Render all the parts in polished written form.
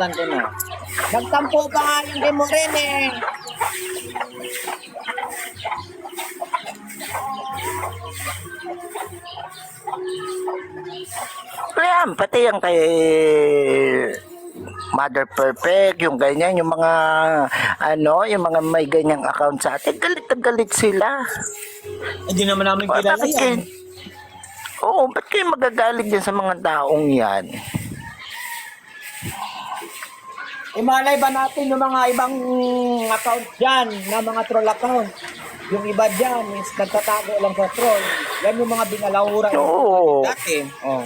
Tatawagan ko na. Nagtampo pa nga yung demo rin eh. Ayan, pati yung kay Mother Perfect, yung ganyan, yung mga yung mga may ganyang account sa atin, galit na galit sila. Hindi naman namin kilala Bakit yan. Oo, ba't kayo magagalit dyan sa mga taong yan? Malay ba natin yung mga ibang account dyan, na mga troll account? Yung iba dyan, is nagtatago lang sa troll. Yan yung mga binalahura. Oo. Dati. Oh.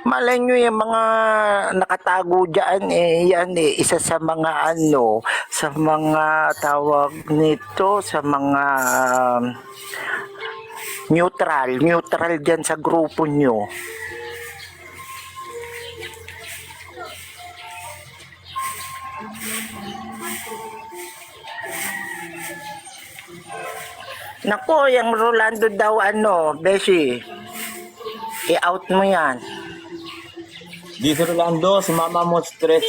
Malay nyo yung mga nakatago dyan yan isa sa mga sa mga tawag nito, sa mga neutral dyan sa grupo nyo. Nako, yung Rolando daw Beshi, i-out mo yan. Dito Rolando, si Mama mo stress.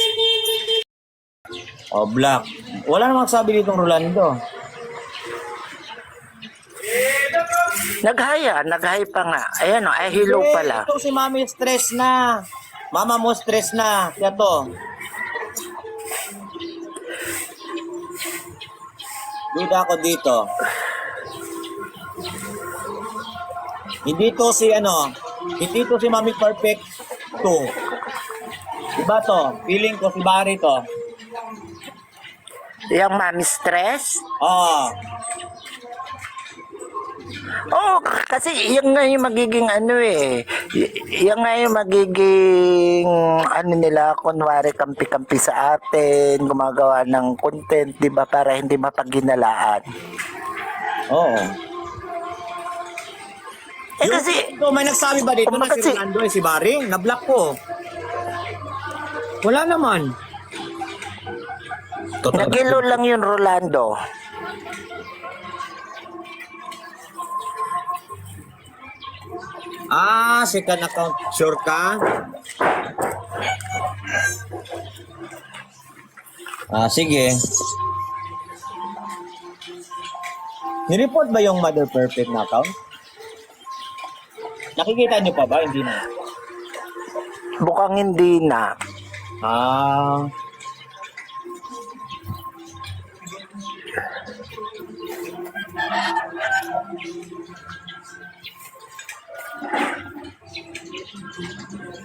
Oh, black. Wala namang sabi ditong Rolando. Nag-hi pa nga. Ayan hello pala. Ito si Mami stress na. Mama mo stress na. Kaya to. Duda ako dito. Hindi to si hindi to si Mami Perfect 2. Diba to? Feeling ko si Barry to. Yung Mami Stress? Oh. Oo, kasi yung nga yung magiging yung nga yung magiging nila, kunwari kampi-kampi sa atin, gumagawa ng content, di ba, para hindi mapaginalaan. Oo. Kasi, may nagsabi ba dito na si Rolando si Barry? Na-block ko. Wala naman. nagilo lang yun, Rolando. Second account. Sure ka? Sige. Nireport ba yung Mother Perfect na account? Nakikita niyo pa ba? Hindi na. Bukang hindi na.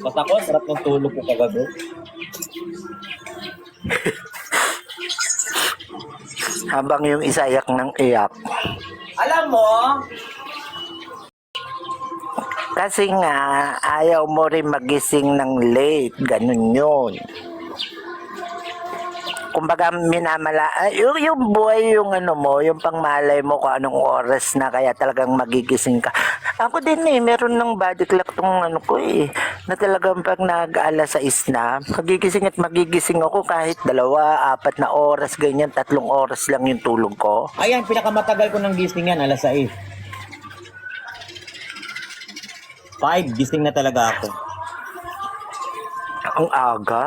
Basta ako, sarap ng tulog ko kagabi. Habang yung isa iyak ng iyak. Alam mo, Kasi nga, ayaw mo rin magising ng late. Ganun yun. Kumbaga, yung buhay, yung yung pangmalay mo kung anong oras na kaya talagang magigising ka. Ako din meron ng body clock tong ko na talagang pag nag-alas 6 na, magigising ako kahit 2, 4 na oras, ganyan, 3 oras lang yung tulog ko. ayan, pinakamatagal ko ng gising yan, alas 6. 5, gising na talaga ako. Ang aga.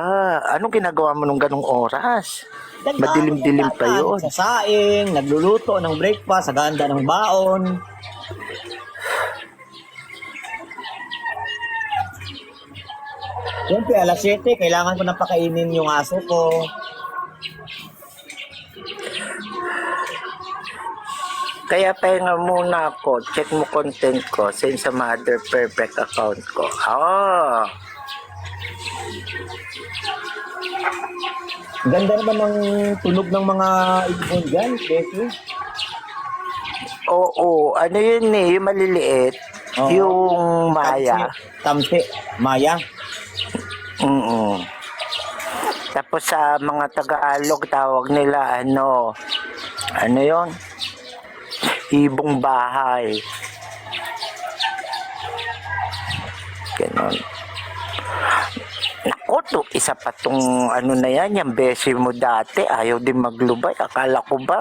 Anong ginagawa mo nung ganong oras? Madilim-dilim pa yun. Sa saing, nagluluto ng breakfast, saganda ng baon. Siyempre, alas 7, kailangan ko na pakainin yung aso ko. Kaya pahinga muna ako. Check mo content ko. Send sa Mother Perfect account ko. Ganda naman ng tunog ng mga ibon dyan, Becky. Oo. Ano yun yung maliliit. Oo. Yung Maya. Tamsi. Maya. Tapos sa mga Tagalog, tawag nila ano yun? Ibong bahay. Ganon. Naku, isa pa tong na yan, yung beshi mo dati, ayaw din maglubay. Akala ko ba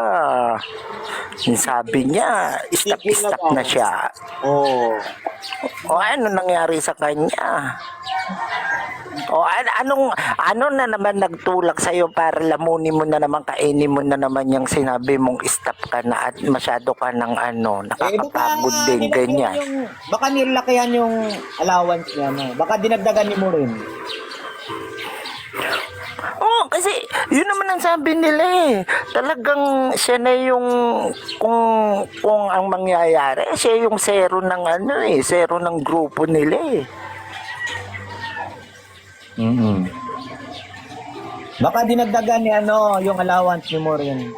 Sabi niya, stop na siya. Oo. O ano nangyari sa kanya? O ano na naman nagtulak sa'yo para lamunin mo na naman, kainin mo na naman yung sinabi mong stop ka na at masyado ka ng nakakapagod din, ganyan. Baka nilakihan yung allowance niya, no? Baka dinagdagan ni mo rin. Oo, kasi yun naman ang sabi nila eh. Talagang siya na yung, kung ang mangyayari, siya yung zero ng zero ng grupo nila eh. Baka dinagdagan ni yung allowance ni mo rin.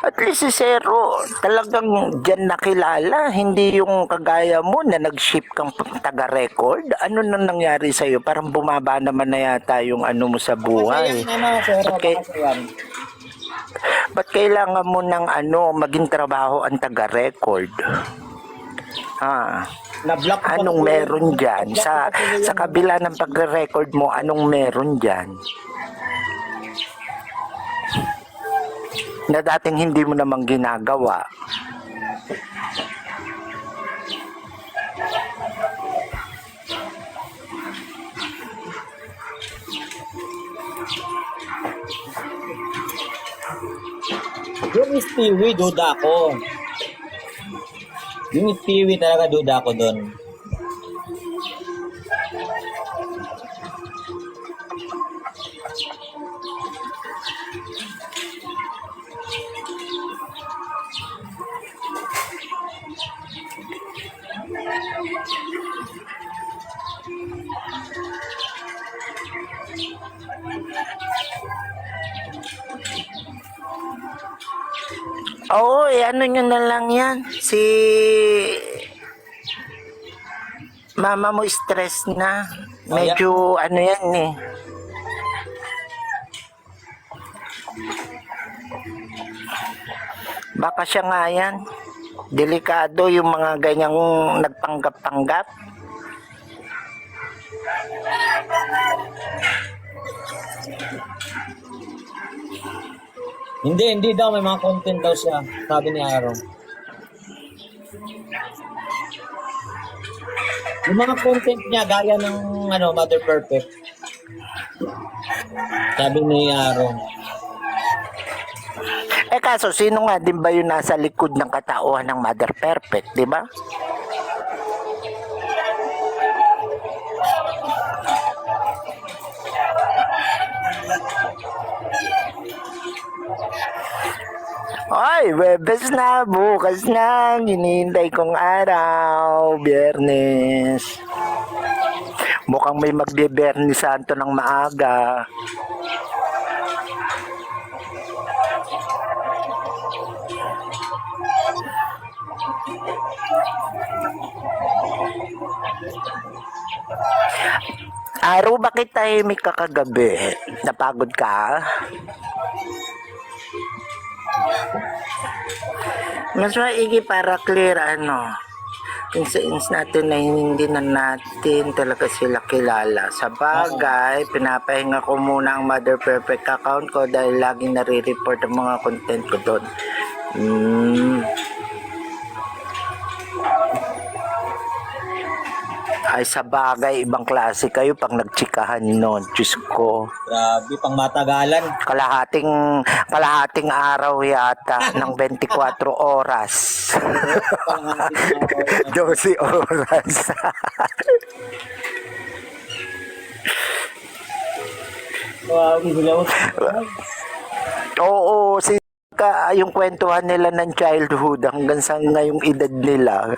At least si Zero, talagang dyan nakilala, hindi yung kagaya mo na nag-ship kang taga-record. Ano nang nangyari sa'yo? Parang bumaba naman na yata yung mo sa buhay. Zero, Okay. baka yan. Ba't kailangan mo ng maging trabaho ang taga-record? Na-block ko Anong kasi meron yun. dyan? Na-block ko kasi yun. Sa kabila ng pagre-record mo, anong meron dyan? Na dating hindi mo namang ginagawa. Yung Stewie, duda ko. Yung Stewie talaga duda ko doon. Oo, ano nyo na lang yan. Si mama mo stress na. Medyo yan eh. Baka siya nga yan. Delikado yung mga ganyang nagpanggap-panggap. Hindi daw. May mga content daw siya. Sabi ni Aaron. Yung mga content niya, gaya ng Mother Perfect. Sabi ni Aaron. Kaso, sino nga din ba yung nasa likod ng katauhan ng Mother Perfect, di ba? Ay, Webes na, bukas na, hinihintay kong araw, Biyernes. Mukhang may magbe-Biyernes Santo ng maaga. Araw, bakit tahimik ka kagabi? Napagod ka? Mas maigi para clear instance natin na hindi na natin talaga sila kilala. Sa bagay, pinapahinga ko muna ang Mother Perfect account ko dahil laging nare-report ang mga content ko doon. Ay, sa bagay, ibang klase kayo pag nagtsikahan nun. Diyos ko. Grabe, pang matagalan. Kalahating araw yata ng 24 oras. 12 oras. Wow, Oo, yung kwentuhan nila ng childhood hanggang sa ngayong edad nila.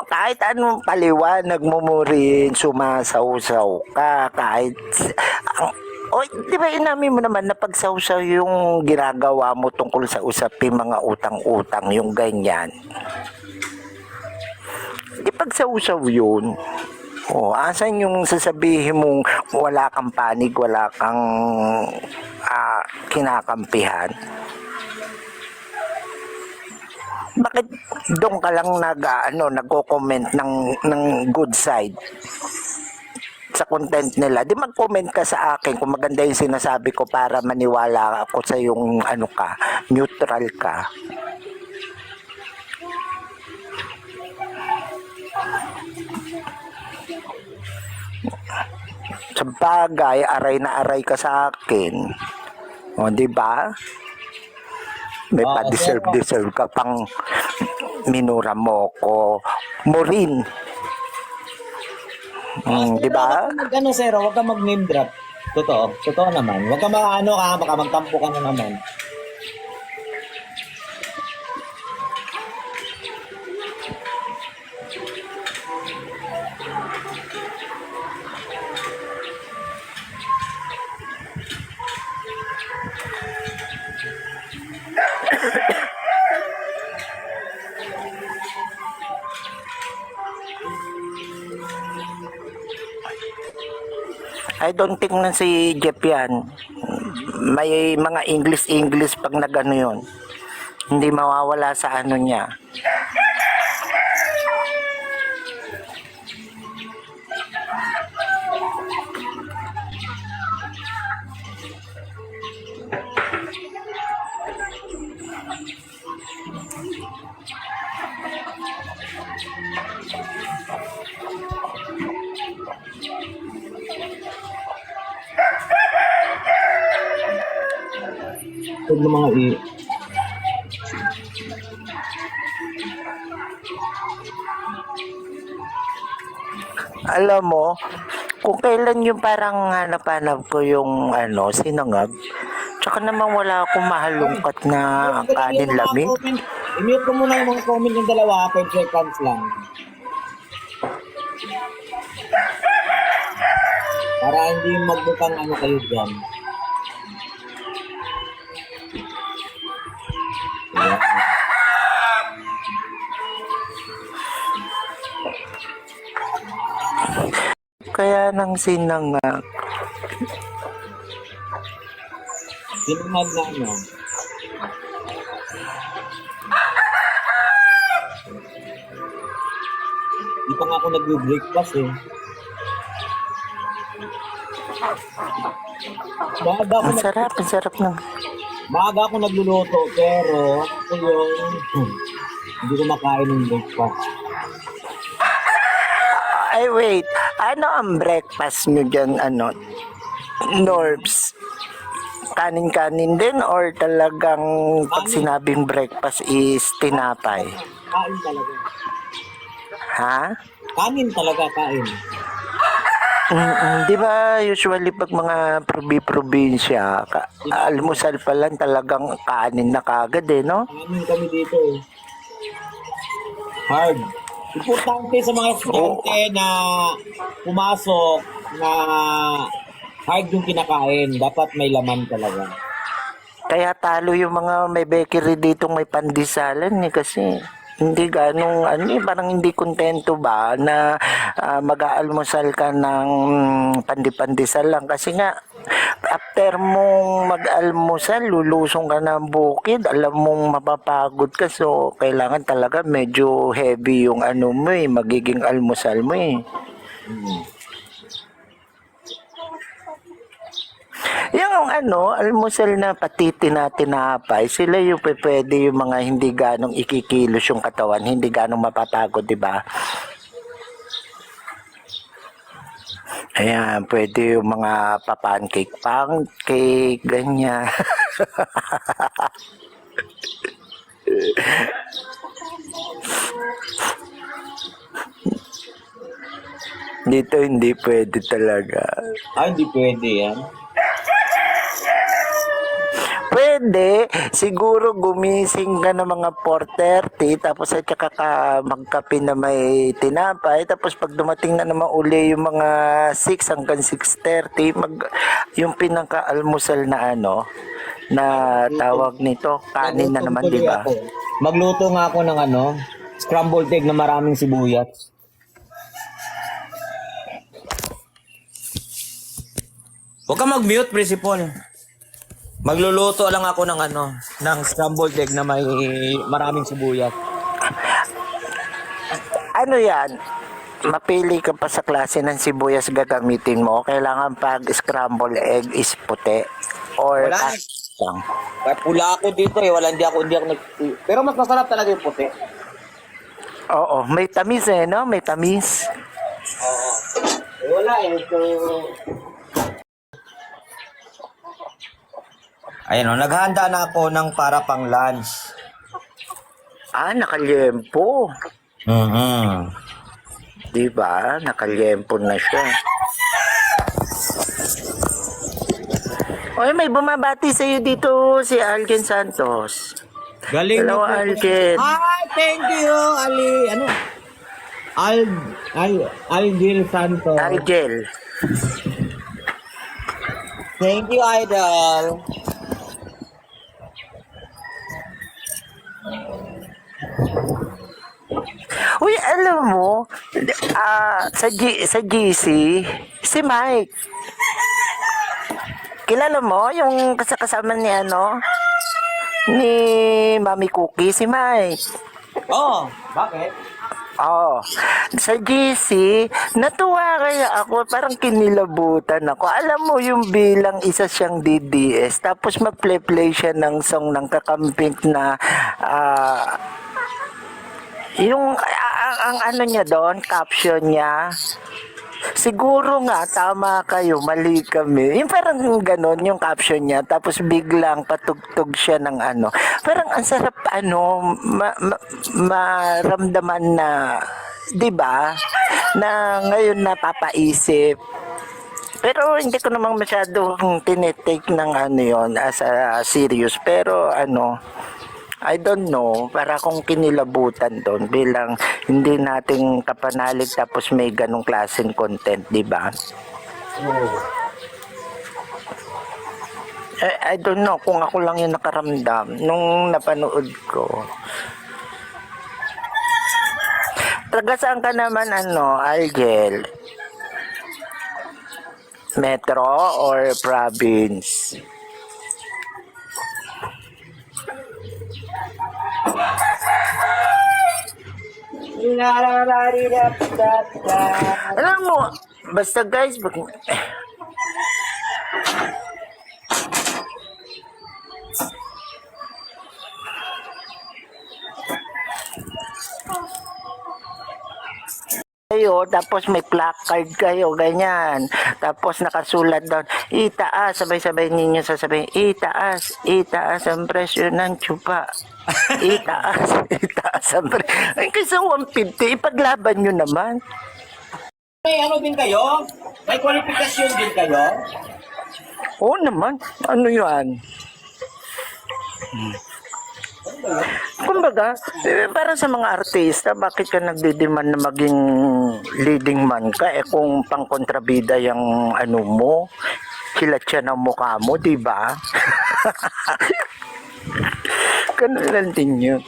kahit anong paliwanag mo rin, sumasawsaw ka, kahit, di ba inamin mo naman na pagsawsaw yung ginagawa mo tungkol sa usapin mga utang-utang, yung ganyan. Di pagsawsaw yun. Asan yung sasabihin mong wala kang panig, wala kang kinakampihan? Bakit doon ka lang nagko-comment ng good side sa content nila? Di mag-comment ka sa akin kung maganda yung sinasabi ko para maniwala ako sa yung neutral ka. Sa bagay, aray na aray ka sa akin. Di ba? May pa-deserve ka pang minura mo ko. Morin. Di ba? Sir, huwag ka mag-name drop. Totoo naman. Huwag ka baka magtampo ka na naman. I don't think na si Jeff yan. May mga English pag nagano yun. Hindi mawawala sa ano niya. Huwag na mga Alam mo, kung kailan yung parang hanap-hanap ko yung sinangag, tsaka naman wala akong mahalungkat na kanin lamig. I-mute ko muna yung mga comment ng dalawa, 5 seconds lang. Para hindi magbutang kayo dyan. Kaya nang sinangag. Sinangag na Di pa nga ako nag-breakfast eh. Ang sarap ng... Maaga ako nagluluto pero hindi ko makain ng breakfast. Ay, wait. Ano ang breakfast nyo dyan, Norbs? Kanin-kanin din or talagang pag sinabing breakfast is tinapay? Kain talaga. Ha? Kanin talaga, kain. Di ba usually pag mga probinsya, almusal pa lang talagang kanin na kagad no? Kanin kami dito eh. Hard. Importante sa mga estudyante na pumasok na hard yung kinakain. Dapat may laman talaga. Kaya talo yung mga may bakery dito may pandisalan kasi hindi ganong parang hindi kontento ba na mag-aalmusal ka ng pandipandisal lang kasi nga after mong mag-almusal lulusong ka ng bukid, alam mong mapapagod ka, so kailangan talaga medyo heavy yung magiging almusal mo Yung almusal na patiti na tinapay, sila yung pwede yung mga hindi ganong ikikilos yung katawan, hindi ganong mapapagod, di ba? Ayan, pwede yung mga pancake, ganyan. Dito hindi pwede talaga. Hindi pwede yan. Pwede, siguro gumising ka ng mga 4:30 tapos at saka ka magkape na may tinapay tapos pag dumating na naman uli yung mga 6 hanggang 6:30 yung pinaka-almusal na na tawag nito, kanin na naman, di ba? Magluto nga ako ng scrambled egg na maraming sibuyas. Huwag ka mag-mute, Principal. Magluluto lang ako ng ng scrambled egg na may maraming sibuyas. Ano yan? Mapili ka pa sa klase ng sibuyas gagamitin mo. Kailangan pag scramble egg is puti. Or Wala. lang. Kaya pula ako dito hindi ako pero mas masarap talaga yung puti. Oo, may tamis no? May tamis. Oo. Wala so... Ayun naghahanda na ako ng para pang lunch. Nakalyempo. Mhm. Di ba? Nakalyempo na siya. Oy, may bumabati sa iyo dito si Algen Santos. Galing Hello, na po. Algen. Hi, thank you, Ali. Algil Santos. Algel. Thank you, Idol. Uy, alam mo, sa GC, si Mike. Kilala mo yung kasama ni ni Mami Cookie, si Mike. Oh, bakit? Oh, sa GC, natuwa kaya ako, parang kinilabutan ako. Alam mo yung bilang isa siyang DDS, tapos mag-play siya ng song ng kakamping na yung ang niya doon, caption niya. Siguro nga tama kayo, mali kami. Yung parang ganon yung caption niya, tapos biglang patugtog siya ng Parang ang sarap maramdaman na, 'di ba? Na ngayon napapaisip. Pero hindi ko namang masyadong tinitake ng yon as a serious. Pero I don't know, para akong kinilabutan doon bilang hindi nating kapanalig tapos may ganong klaseng content, di ba? I don't know kung ako lang yung nakaramdam nung napanood ko. Taga saan ka naman Algel? Metro or province? Alam mo, basta guys, kayo, tapos may placard kayo, ganyan. Tapos nakasulat doon, itaas, sabay-sabay ninyo sasabihin, itaas ang presyo ng tsupa. Itaas ang presyo. Ay, kasi 150, ipaglaban nyo naman. May din kayo? May kwalifikasyon din kayo? Oo naman, ano yan? Kumbaga, para sa mga artista, bakit ka nagdidemand na maging leading man ka? Kung pangkontrabida yung mo, kilat siya ng mukha mo, di ba? Ganun lang din yun.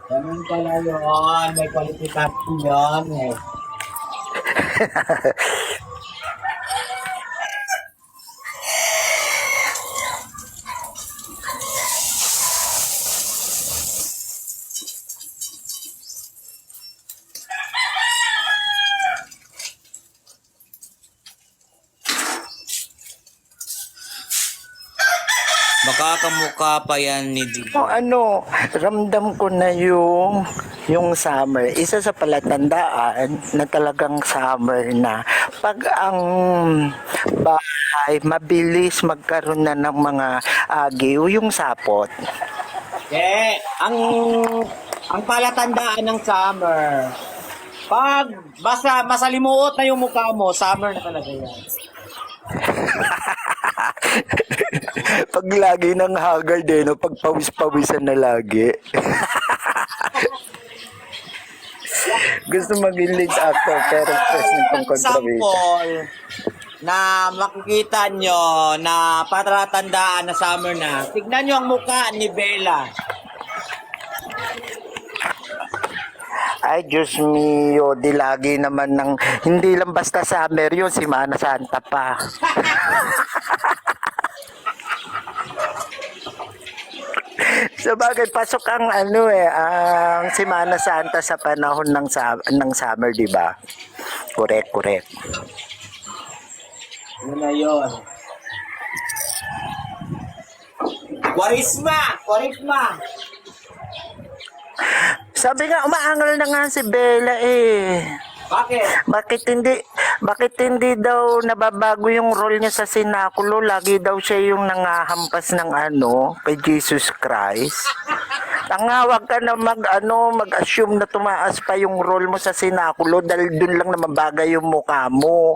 Ganun pala yun. May kwalifikasyon yun eh. Makakamukha pa yan ni Dibo. Ramdam ko na yung summer. Isa sa palatandaan na talagang summer na. Pag ang bahay, mabilis magkaroon na ng mga agiw, yung sapot. Ang palatandaan ng summer, Pag basta masalimuot na yung mukha mo, summer na talaga yan. Pag lagi ng haggard eh, no? Pag pawis-pawisan na lagi. Gusto maging lead actor pero first nitong controversy. Example na makikita nyo na patatandaan na summer na. Tignan nyo ang mukha ni Bella. Ay, Diyos mio, di lagi naman ng, hindi lang basta summer yun, Semana Santa pa. Sabagay, pasok ang ang Semana Santa sa panahon ng summer, di ba? Correct, correct. Yun na yun. Kwarisma! Kwarisma! Sabi nga, umaangal na nga si Bella eh. Bakit? Bakit hindi daw nababago yung role niya sa sinakulo? Lagi daw siya yung nangahampas ng kay Jesus Christ. Wag ka na mag-assume na tumaas pa yung role mo sa sinakulo dahil dun lang naman bagay yung mukha mo.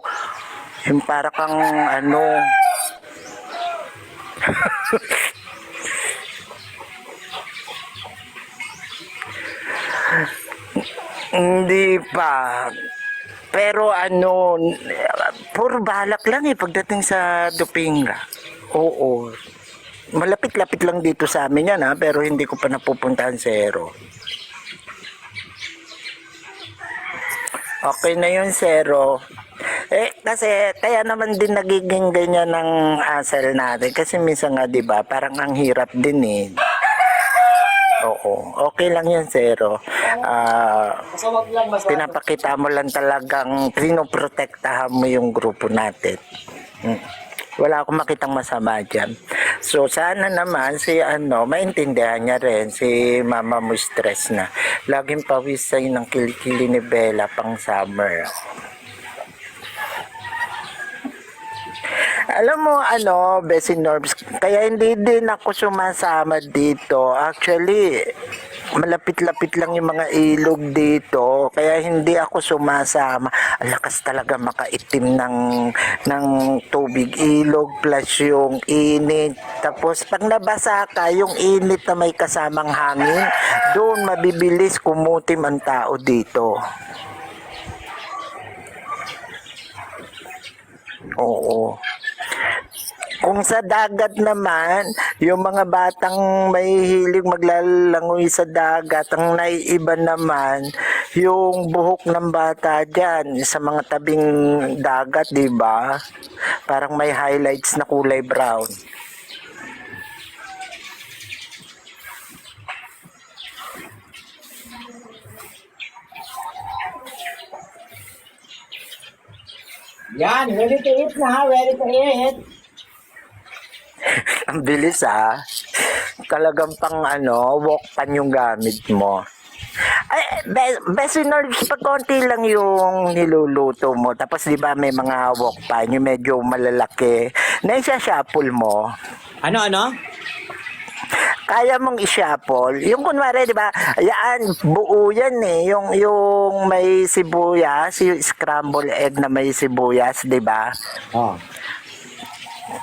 Yung para kang Hindi pa. Pero puro balak lang pagdating sa Dupinga. Oo. Malapit-lapit lang dito sa amin yan pero hindi ko pa napupuntahan sa Zero. Okay na yun, Zero. Kasi kaya naman din nagiging ganyan ng hassle natin. Kasi minsan nga, di ba, parang ang hirap din eh. Oo. Okay lang yan, Zero. Pinapakita mo lang talagang pinoprotektahan mo yung grupo natin. Wala akong makitang masama dyan. So, sana naman maintindihan niya rin si mama mo stress na. Laging pawisay ng kilikili ni Bella pang summer. Alam mo, Bessie Norbs, kaya hindi din ako sumasama dito. Actually, malapit-lapit lang yung mga ilog dito. Kaya hindi ako sumasama. Ang lakas talaga makaitim ng tubig ilog plus yung init. Tapos pag nabasa ka, yung init na may kasamang hangin, doon mabibilis kumutim ang tao dito. Oo. Kung sa dagat naman, yung mga batang may hilig maglalangoy sa dagat, ang naiiba naman, yung buhok ng bata dyan, sa mga tabing dagat, di ba? Parang may highlights na kulay brown. Yan, ready to eat na ha, ready to eat. Ang bilis Talagang pang walk pan yung gamit mo. Ay, Bessie Norbs, pag konti lang yung niluluto mo. Tapos di ba may mga walk pan, yung medyo malalaki. Naisa-shuffle mo. Ano? Kaya mong i-shuffle. Yung kunwari, di ba, buo yan yung may sibuyas, yung scrambled egg na may sibuyas, di ba? Oh.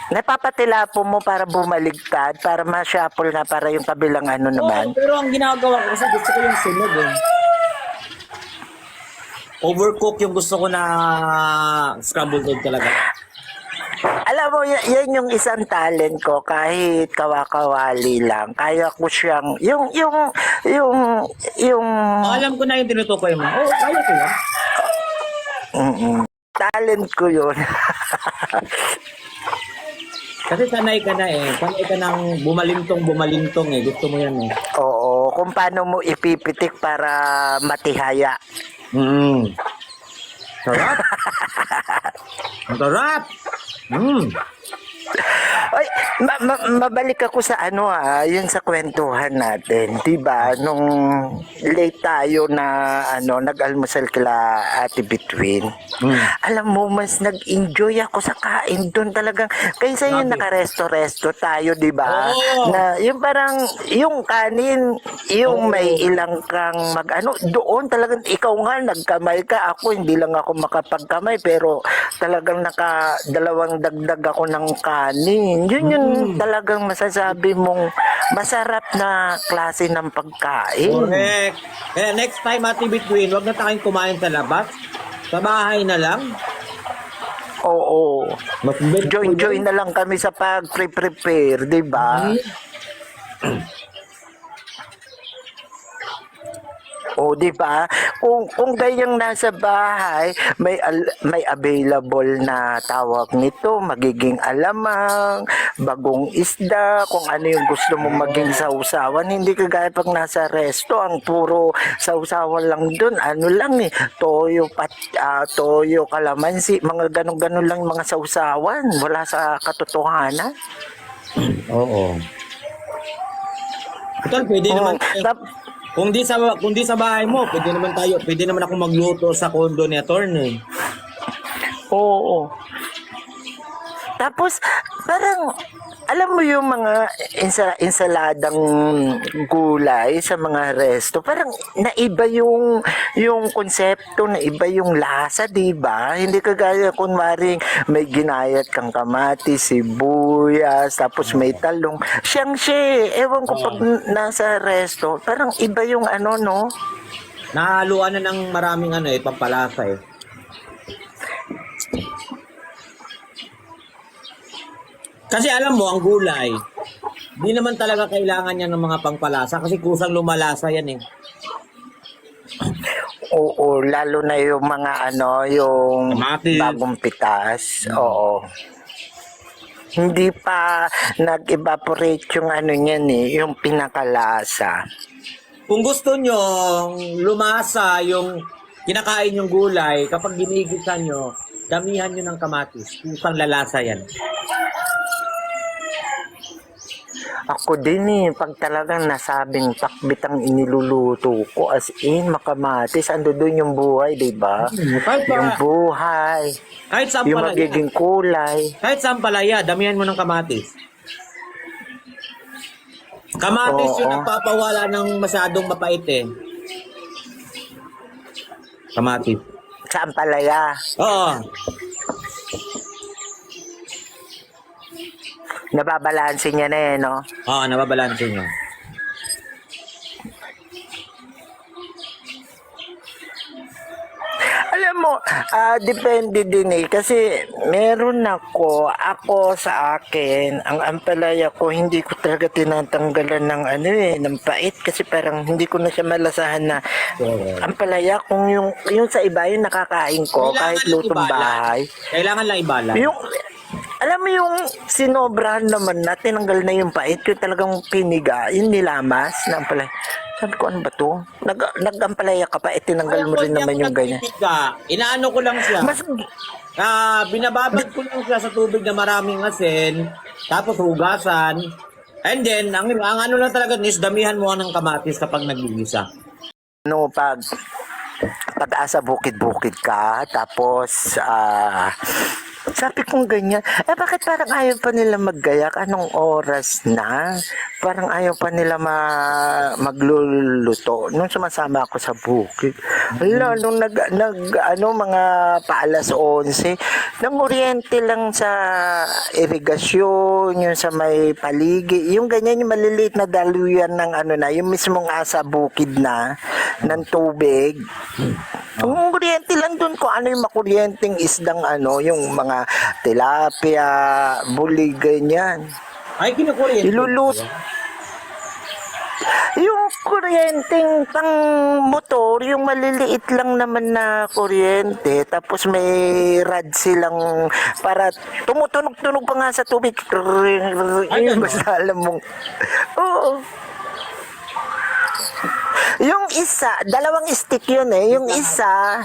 Napapatilapo mo para bumaligtad, para ma-shuffle na para yung kabilang naman. Pero ang ginagawa ko kasi gusto ko yung sunog Overcook yung gusto ko na scrambled egg talaga. Alam mo, yan yung isang talent ko kahit kawakawali lang. Kaya ko siyang, Alam ko na yung tinutukoy mo. Kaya ko yan. Talent ko yun. Kasi sanay ka na Sanay ka ng bumalintong Gusto mo yan Oo, kung paano mo ipipitik para matihaya. Sarap. Sarap. Ay, mabalik ako sa ano yun sa kwentuhan natin, 'di ba? Nung late tayo na nag-almusal kila Ate Between. Alam mo, mas nag-enjoy ako sa kain doon talagang kaysa yung Grabe. nakaresto-resto tayo, 'di ba? Oo. Na yung parang yung kanin, yung may ilang kang doon talagang ikaw nga nagkamay ka, ako hindi lang ako makapagkamay pero talagang dalawang dagdag ako ng kanin. Yun yung talagang masasabi mong masarap na klase ng pagkain. Correct. Kaya next time, Ate Between, wag na tayong kumain sa labas. Sa bahay na lang. Oo. Mas Join na lang kami sa pag-prepare, di ba? O, di ba? Kung gayang nasa bahay, may available na tawag nito, magiging alamang, bagong isda, kung ano yung gusto mo maging sausawan. Hindi kagaya pag nasa resto, ang puro sausawan lang dun. Ano lang toyo, kalamansi, mga ganun-ganun lang mga sausawan. Wala sa katotohanan. Oo. Ito, pwede naman. Kung di sa bahay mo, pwede naman ako magluto sa condo ni attorney. Oo. Tapos, parang, alam mo yung mga ensaladang gulay sa mga resto, parang naiba yung konsepto, naiba yung lasa, di ba? Hindi kagaya kunwari may ginayat kang kamatis, sibuyas, tapos may talong. Ewan ko pag nasa resto, parang iba yung no? Nahaluan na ng maraming pampalasa eh. Kasi alam mo, ang gulay, di naman talaga kailangan niya ng mga pangpalasa kasi kusang lumalasa yan eh. Oo, lalo na yung mga yung Kamatis. bagong pitas. Oo. Hindi pa nag-evaporate yung niyan yung pinakalasa. Kung gusto nyo lumasa yung kinakain yung gulay, kapag ginigisan nyo, damihan nyo ng kamatis. Kusang lalasa yan. Ako din pag talagang nasabing pakbit ang iniluluto ko, as in, makamatis, ando doon yung buhay, di ba? Yung buhay, Kahit saan yung palaya. magiging kulay. Kahit saan palaya, damihan mo ng kamatis. Kamatis Oo. yung nagpapawala ng masyadong mapait eh. Kamatis. Sa ampalaya. Oo. Nababalansin niya na no? Oo, nababalansin nyo. Alam mo, depende din kasi meron ako sa akin, ang ampalaya ko, hindi ko talaga tinatanggalan ng ng pait kasi parang hindi ko na siya malasahan na ampalaya kung yung sa iba yung nakakain ko, kahit lutong bahay. Kailangan lang ibalan. Yung, alam mo yung sinobrahan naman na, tinanggal na yung pait, yung talagang piniga, yung nilamas na ampalaya. Sabi ko, ano ba to? Nag-ampalaya ka pa, tinanggal mo rin naman yung ganyan. Inaano ko lang siya. Binababad ko lang siya sa tubig na maraming asin, tapos hugasan, and then, ang ano lang talaga is damihan mo ng kamatis kapag nagigisa. Pag-asa bukid-bukid ka, tapos sabi kong ganyan, bakit parang ayaw pa nila maggayak? Anong oras na? Parang ayaw pa nila magluluto. Nung sumasama ako sa bukid, nung mga paalas 11, nanguryente lang sa irigasyon, yung sa may paligi, yung ganyan, yung maliliit na daluyan ng yung mismong asa bukid na, ng tubig. Kung kuryente lang dun kung ano yung makuryenteng isdang yung mga tilapia, bulig, ganyan. Ay, kinukuryente. Ilulus. Yung kuryenteng pang motor, yung maliliit lang naman na kuryente, tapos may rad silang para tumutunog-tunog pa nga sa tubig. Basta alam mong, oo. Yung isa, dalawang stick yun yung isa,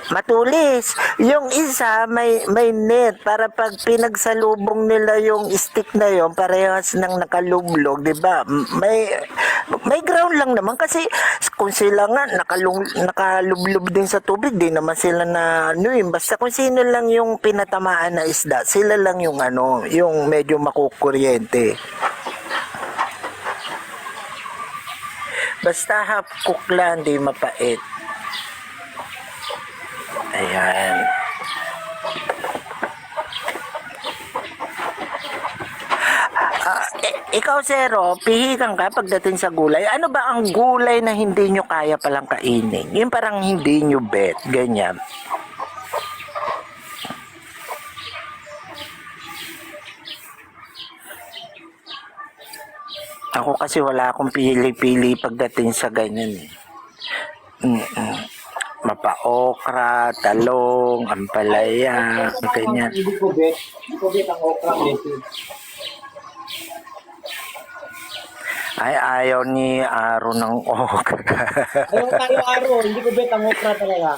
Matulis. Yung isa may net para pag pinagsalubong nila yung stick na yon parehas nang nakalublog, 'di ba? May ground lang naman kasi kung sila nga nakalublob din sa tubig, di naman sila na ano eh. Basta kung sino lang yung pinatamaan na isda, sila lang yung ano, yung medyo makukuryente. Basta half cook lang, di mapait. Ayan. Ikaw, Zero, pihikan ka pagdating sa gulay. Ano ba ang gulay na hindi nyo kaya palang kainin? Yung parang hindi nyo bet, ganyan. Ako kasi wala akong pili-pili pagdating sa ganyan eh. Mapa-okra, talong, ampalaya, ganyan. Hindi ko bet ang okra, Betty. Ay, ayaw ni Aro ng okra. Ayaw tayo araw, hindi ko bet ang okra talaga.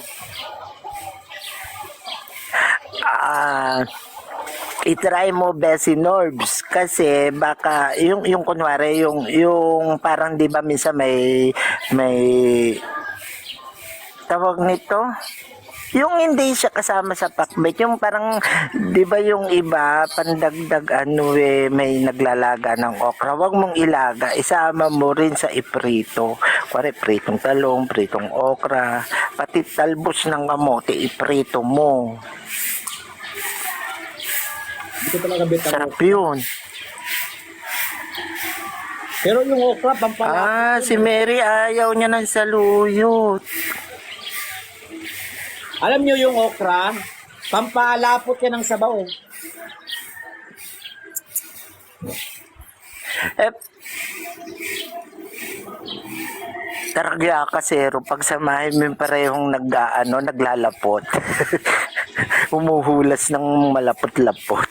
I-try mo Bessie Norbs kasi baka yung kunwari yung parang 'di ba minsan may tawag nito, yung hindi siya kasama sa pakbet, yung parang 'di ba yung iba pandagdag ano may naglalaga ng okra, wag mong ilaga, isama mo rin sa iprito. Kuwari pritong talong, pritong okra, pati talbos ng kamote iprito mo. Hindi ko talaga bet ang Sarap okra. yun. Pero yung okra, pampalapot. Si Mary ayaw niya ng saluyot. Alam niyo yung okra, pampalapot yan ng sabaw. Eh, taragya ka, Zero. Pagsamahin mo yung parehong naglalapot. Umuhulas ng malapot-lapot.